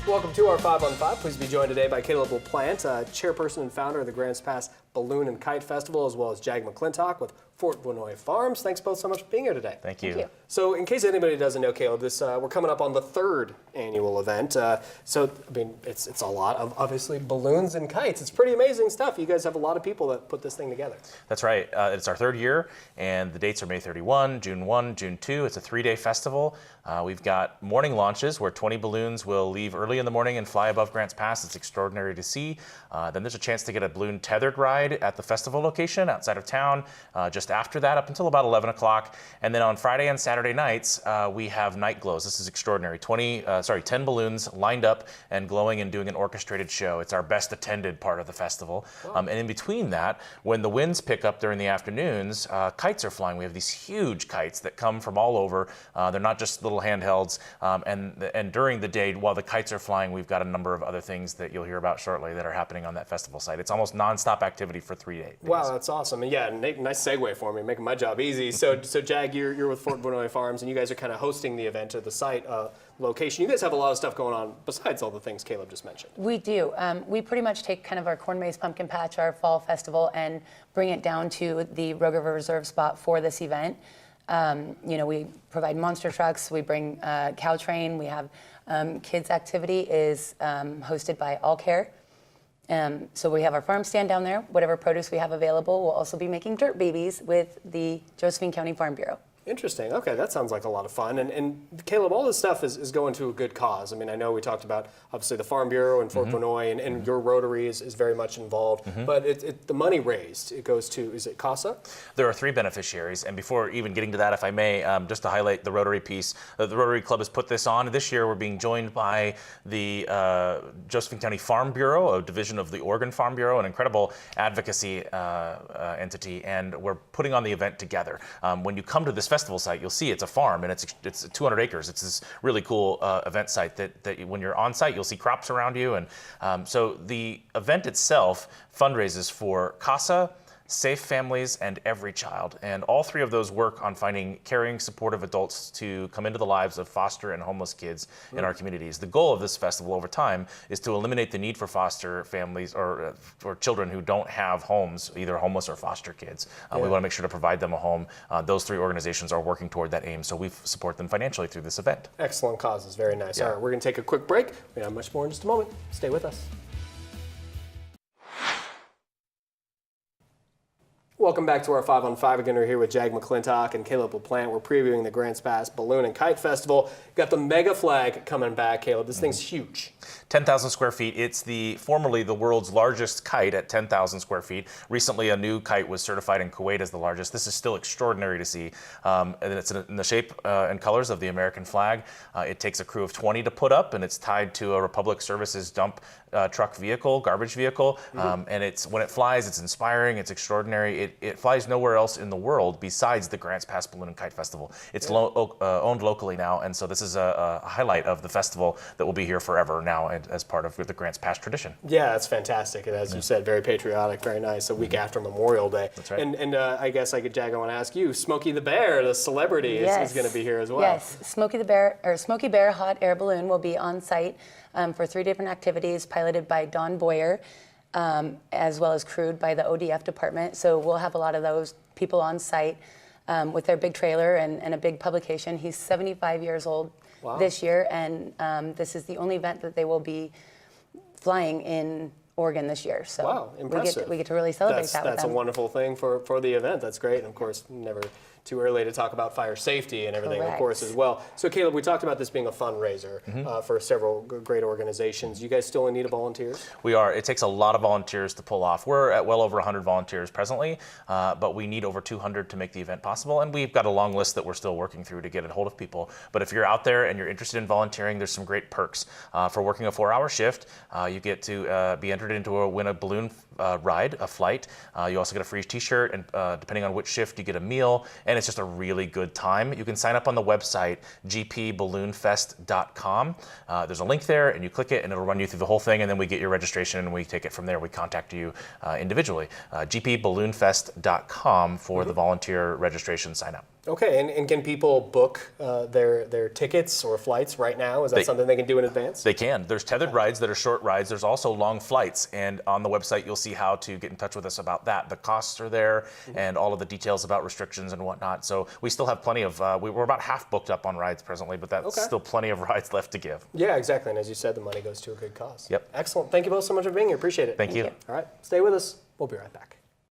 Welcome to our 5 on 5. Pleased to be joined today by Caleb LaPlante, chairperson and founder of the Grants Pass Balloon and Kite Festival, as well as Jag McClintock with Fort Vannoy Farms. Thanks both so much for being here today. Thank you. Thank you. So in case anybody doesn't know, Caleb, we're coming up on the 3rd annual event. It's a lot of, obviously, balloons and kites. It's pretty amazing stuff. You guys have a lot of people that put this thing together. That's right. It's our 3rd year, and the dates are May 31, June 1, June 2. It's a 3-day festival. We've got morning launches where 20 balloons will leave early in the morning and fly above Grants Pass. It's extraordinary to see. Then there's a chance to get a balloon tethered ride at the festival location outside of town just after that, up until about 11 o'clock. And then on Friday and Saturday nights, we have night glows. This is extraordinary. 10 balloons lined up and glowing and doing an orchestrated show. It's our best attended part of the festival. Wow. And in between that, when the winds pick up during the afternoons, kites are flying. We have these huge kites that come from all over. They're not just little handhelds. And during the day, while the kites are flying, we've got a number of other things that you'll hear about shortly that are happening on that festival site. It's almost nonstop activity for 3 days. Wow, that's awesome. And yeah, nice segue for me, making my job easy. So Jag, you're with Fort Vannoy Farms, and you guys are kind of hosting the event at the site location. You guys have a lot of stuff going on besides all the things Caleb just mentioned. We do. We pretty much take kind of our corn maze pumpkin patch, our fall festival, and bring it down to the Rogue River Reserve spot for this event. We provide monster trucks. We bring cow train. We have kids activity is hosted by All Care. So we have our farm stand down there. Whatever produce we have available, we'll also be making dirt babies with the Josephine County Farm Bureau. Interesting. Okay, that sounds like a lot of fun. And Caleb, all this stuff is going to a good cause. I mean, I know we talked about, obviously, the Farm Bureau and Fort Vannoy, and your Rotary is very much involved. But the money raised, it goes to, is it CASA? There are 3 beneficiaries. And before even getting to that, if I may, just to highlight the Rotary piece, the Rotary Club has put this on. This year, we're being joined by the Josephine County Farm Bureau, a division of the Oregon Farm Bureau, an incredible advocacy entity. And we're putting on the event together. When you come to this festival site, you'll see it's a farm, and it's 200 acres. It's this really cool event site that when you're on site, you'll see crops around you. And so the event itself fundraises for CASA, Safe Families, and Every Child. And all 3 of those work on finding caring, supportive adults to come into the lives of foster and homeless kids in our communities. The goal of this festival over time is to eliminate the need for foster families or children who don't have homes, either homeless or foster kids. We want to make sure to provide them a home. Those 3 organizations are working toward that aim, so we support them financially through this event. Excellent causes. Very nice. All right, we're going to take a quick break. We have much more in just a moment. Stay with us. Welcome back to our 5 on 5. Again, we're here with Jag McClintock and Caleb LaPlante. We're previewing the Grants Pass Balloon and Kite Festival. Got the mega flag coming back, Caleb. This thing's huge. 10,000 square feet. It's formerly the world's largest kite at 10,000 square feet. Recently, a new kite was certified in Kuwait as the largest. This is still extraordinary to see. And it's in the shape and colors of the American flag. It takes a crew of 20 to put up, and it's tied to a Republic Services dump truck vehicle, garbage vehicle. And when it flies, it's inspiring, it's extraordinary. It flies nowhere else in the world besides the Grants Pass Balloon and Kite Festival. It's owned locally now, and so this is a highlight of the festival that will be here forever now as part of the Grants Pass tradition. Yeah, that's fantastic. And as you said, very patriotic, very nice. A week after Memorial Day. That's right. And I guess Jag, I want to ask you, Smokey the Bear, the celebrity, is going to be here as well. Yes, Smokey Bear Hot Air Balloon will be on site for 3 different activities piloted by Don Boyer, as well as crewed by the ODF department. So we'll have a lot of those people on site with their big trailer and a big publication. He's 75 years old this year, and this is the only event that they will be flying in Oregon this year. So wow, impressive. We get to really celebrate that with them. That's a wonderful thing for the event. That's great. And of course, never too early to talk about fire safety and everything, of course, as well. So Caleb, we talked about this being a fundraiser for several great organizations. You guys still in need of volunteers? We are. It takes a lot of volunteers to pull off. We're at well over 100 volunteers presently, but we need over 200 to make the event possible. And we've got a long list that we're still working through to get a hold of people. But if you're out there and you're interested in volunteering, there's some great perks. For working a 4-hour shift, you get to be entered into win a balloon ride, a flight. You also get a free t-shirt, and depending on which shift, you get a meal. And and it's just a really good time. You can sign up on the website, gpballoonfest.com. There's a link there, and you click it, and it'll run you through the whole thing, and then we get your registration, and we take it from there. We contact you individually. gpballoonfest.com for the volunteer registration sign up. Okay, and can people book their tickets or flights right now? Is that something they can do in advance? They can. There's tethered rides that are short rides. There's also long flights, and on the website you'll see how to get in touch with us about that. The costs are there, and all of the details about restrictions and whatnot. So we still have plenty of. We're about half booked up on rides presently, but that's still plenty of rides left to give. Yeah, exactly. And as you said, the money goes to a good cause. Yep. Excellent. Thank you both so much for being here. Appreciate it. Thank you. All right, stay with us. We'll be right back.